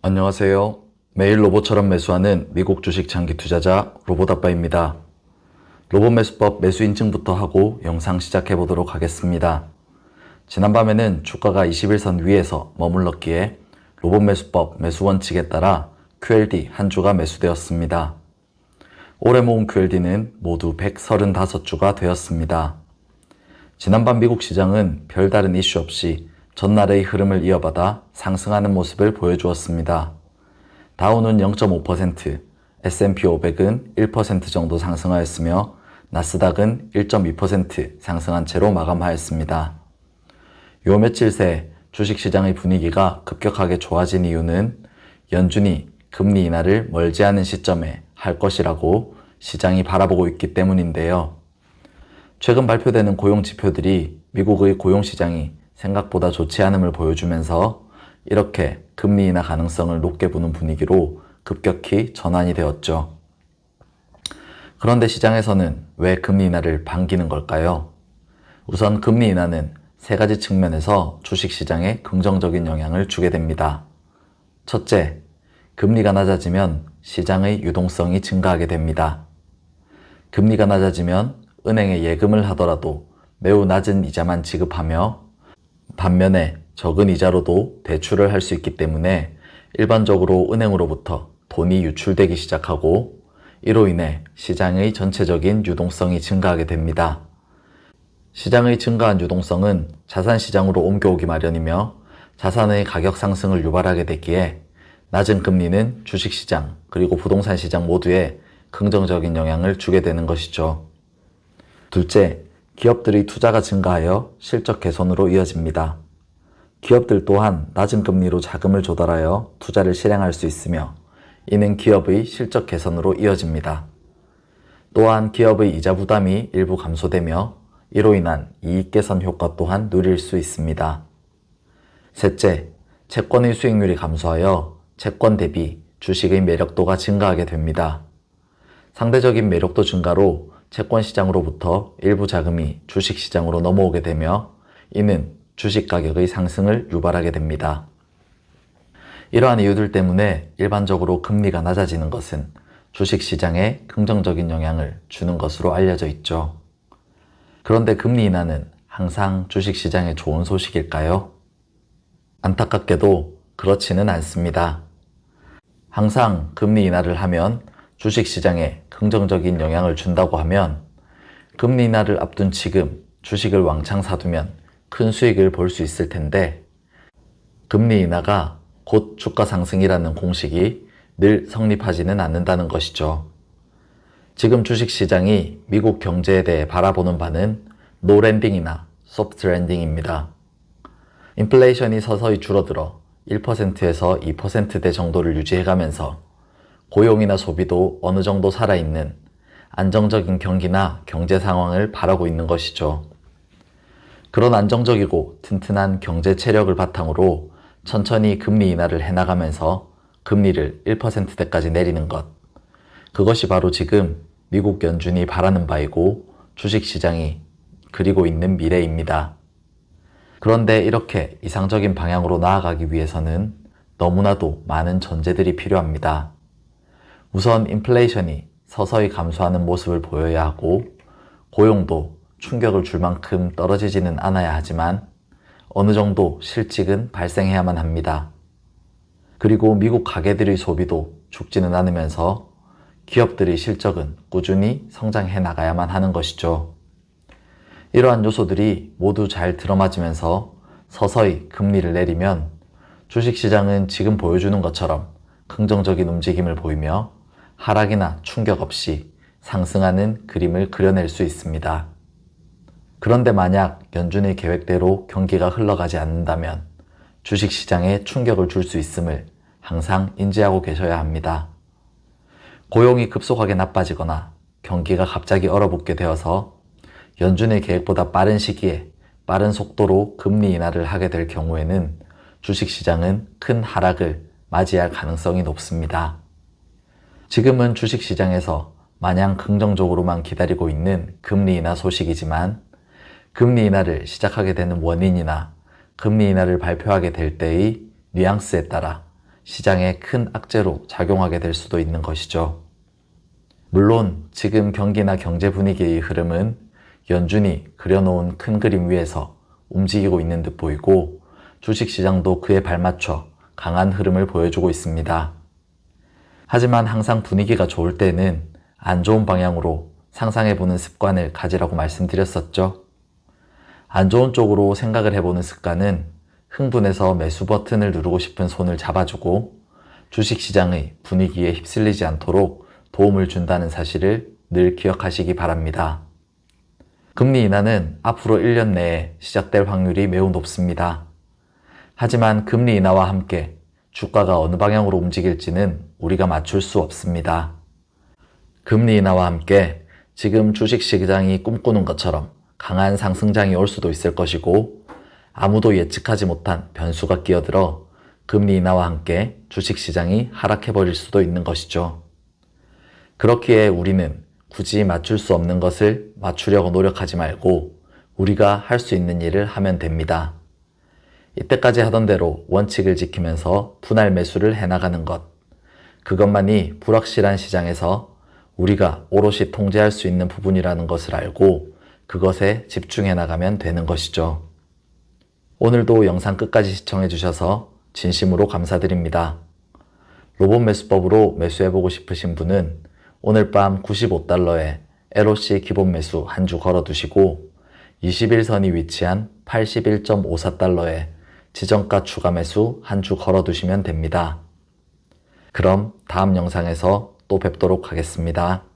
안녕하세요. 매일 로봇처럼 매수하는 미국 주식 장기 투자자 로봇아빠입니다. 로봇 매수법 매수 인증부터 하고 영상 시작해 보도록 하겠습니다. 지난밤에는 주가가 21선 위에서 머물렀기에 로봇 매수법 매수 원칙에 따라 QLD 한 주가 매수되었습니다. 올해 모은 QLD는 모두 135주가 되었습니다. 지난밤 미국 시장은 별다른 이슈 없이 전날의 흐름을 이어받아 상승하는 모습을 보여주었습니다. 다우는 0.5%, S&P 500은 1% 정도 상승하였으며 나스닥은 1.2% 상승한 채로 마감하였습니다. 요 며칠 새 주식시장의 분위기가 급격하게 좋아진 이유는 연준이 금리 인하를 멀지 않은 시점에 할 것이라고 시장이 바라보고 있기 때문인데요. 최근 발표되는 고용 지표들이 미국의 고용시장이 생각보다 좋지 않음을 보여주면서 이렇게 금리 인하 가능성을 높게 보는 분위기로 급격히 전환이 되었죠. 그런데 시장에서는 왜 금리 인하를 반기는 걸까요? 우선 금리 인하는 세 가지 측면에서 주식시장에 긍정적인 영향을 주게 됩니다. 첫째, 금리가 낮아지면 시장의 유동성이 증가하게 됩니다. 금리가 낮아지면 은행에 예금을 하더라도 매우 낮은 이자만 지급하며 반면에 적은 이자로도 대출을 할 수 있기 때문에 일반적으로 은행으로부터 돈이 유출되기 시작하고 이로 인해 시장의 전체적인 유동성이 증가하게 됩니다. 시장의 증가한 유동성은 자산시장으로 옮겨오기 마련이며 자산의 가격 상승을 유발하게 되기에 낮은 금리는 주식시장 그리고 부동산 시장 모두에 긍정적인 영향을 주게 되는 것이죠. 둘째, 기업들의 투자가 증가하여 실적 개선으로 이어집니다. 기업들 또한 낮은 금리로 자금을 조달하여 투자를 실행할 수 있으며 이는 기업의 실적 개선으로 이어집니다. 또한 기업의 이자 부담이 일부 감소되며 이로 인한 이익 개선 효과 또한 누릴 수 있습니다. 셋째, 채권의 수익률이 감소하여 채권 대비 주식의 매력도가 증가하게 됩니다. 상대적인 매력도 증가로 채권 시장으로부터 일부 자금이 주식 시장으로 넘어오게 되며 이는 주식 가격의 상승을 유발하게 됩니다. 이러한 이유들 때문에 일반적으로 금리가 낮아지는 것은 주식 시장에 긍정적인 영향을 주는 것으로 알려져 있죠. 그런데 금리 인하는 항상 주식 시장에 좋은 소식일까요? 안타깝게도 그렇지는 않습니다. 항상 금리 인하를 하면 주식 시장에 긍정적인 영향을 준다고 하면 금리 인하를 앞둔 지금 주식을 왕창 사두면 큰 수익을 볼 수 있을 텐데 금리 인하가 곧 주가 상승이라는 공식이 늘 성립하지는 않는다는 것이죠. 지금 주식 시장이 미국 경제에 대해 바라보는 바는 노랜딩이나 소프트 랜딩입니다. 인플레이션이 서서히 줄어들어 1%에서 2%대 정도를 유지해가면서 고용이나 소비도 어느 정도 살아있는 안정적인 경기나 경제 상황을 바라고 있는 것이죠. 그런 안정적이고 튼튼한 경제 체력을 바탕으로 천천히 금리 인하를 해나가면서 금리를 1%대까지 내리는 것. 그것이 바로 지금 미국 연준이 바라는 바이고 주식시장이 그리고 있는 미래입니다. 그런데 이렇게 이상적인 방향으로 나아가기 위해서는 너무나도 많은 전제들이 필요합니다. 우선 인플레이션이 서서히 감소하는 모습을 보여야 하고 고용도 충격을 줄 만큼 떨어지지는 않아야 하지만 어느 정도 실직은 발생해야만 합니다. 그리고 미국 가게들의 소비도 죽지는 않으면서 기업들의 실적은 꾸준히 성장해 나가야만 하는 것이죠. 이러한 요소들이 모두 잘 들어맞으면서 서서히 금리를 내리면 주식시장은 지금 보여주는 것처럼 긍정적인 움직임을 보이며 하락이나 충격 없이 상승하는 그림을 그려낼 수 있습니다. 그런데 만약 연준의 계획대로 경기가 흘러가지 않는다면 주식시장에 충격을 줄 수 있음을 항상 인지하고 계셔야 합니다. 고용이 급속하게 나빠지거나 경기가 갑자기 얼어붙게 되어서 연준의 계획보다 빠른 시기에 빠른 속도로 금리 인하를 하게 될 경우에는 주식시장은 큰 하락을 맞이할 가능성이 높습니다. 지금은 주식시장에서 마냥 긍정적으로만 기다리고 있는 금리 인하 소식이지만 금리 인하를 시작하게 되는 원인이나 금리 인하를 발표하게 될 때의 뉘앙스에 따라 시장에 큰 악재로 작용하게 될 수도 있는 것이죠. 물론 지금 경기나 경제 분위기의 흐름은 연준이 그려놓은 큰 그림 위에서 움직이고 있는 듯 보이고 주식시장도 그에 발맞춰 강한 흐름을 보여주고 있습니다. 하지만 항상 분위기가 좋을 때는 안 좋은 방향으로 상상해보는 습관을 가지라고 말씀드렸었죠. 안 좋은 쪽으로 생각을 해보는 습관은 흥분해서 매수 버튼을 누르고 싶은 손을 잡아주고 주식시장의 분위기에 휩쓸리지 않도록 도움을 준다는 사실을 늘 기억하시기 바랍니다. 금리 인하는 앞으로 1년 내에 시작될 확률이 매우 높습니다. 하지만 금리 인하와 함께 주가가 어느 방향으로 움직일지는 우리가 맞출 수 없습니다. 금리 인하와 함께 지금 주식시장이 꿈꾸는 것처럼 강한 상승장이 올 수도 있을 것이고 아무도 예측하지 못한 변수가 끼어들어 금리 인하와 함께 주식시장이 하락해버릴 수도 있는 것이죠. 그렇기에 우리는 굳이 맞출 수 없는 것을 맞추려고 노력하지 말고 우리가 할 수 있는 일을 하면 됩니다. 이때까지 하던 대로 원칙을 지키면서 분할 매수를 해나가는 것. 그것만이 불확실한 시장에서 우리가 오롯이 통제할 수 있는 부분이라는 것을 알고 그것에 집중해 나가면 되는 것이죠. 오늘도 영상 끝까지 시청해 주셔서 진심으로 감사드립니다. 로봇 매수법으로 매수해보고 싶으신 분은 오늘 밤 95달러에 LOC 기본 매수 한 주 걸어두시고 21선이 위치한 81.54달러에 지정가 추가 매수 한 주 걸어두시면 됩니다. 그럼 다음 영상에서 또 뵙도록 하겠습니다.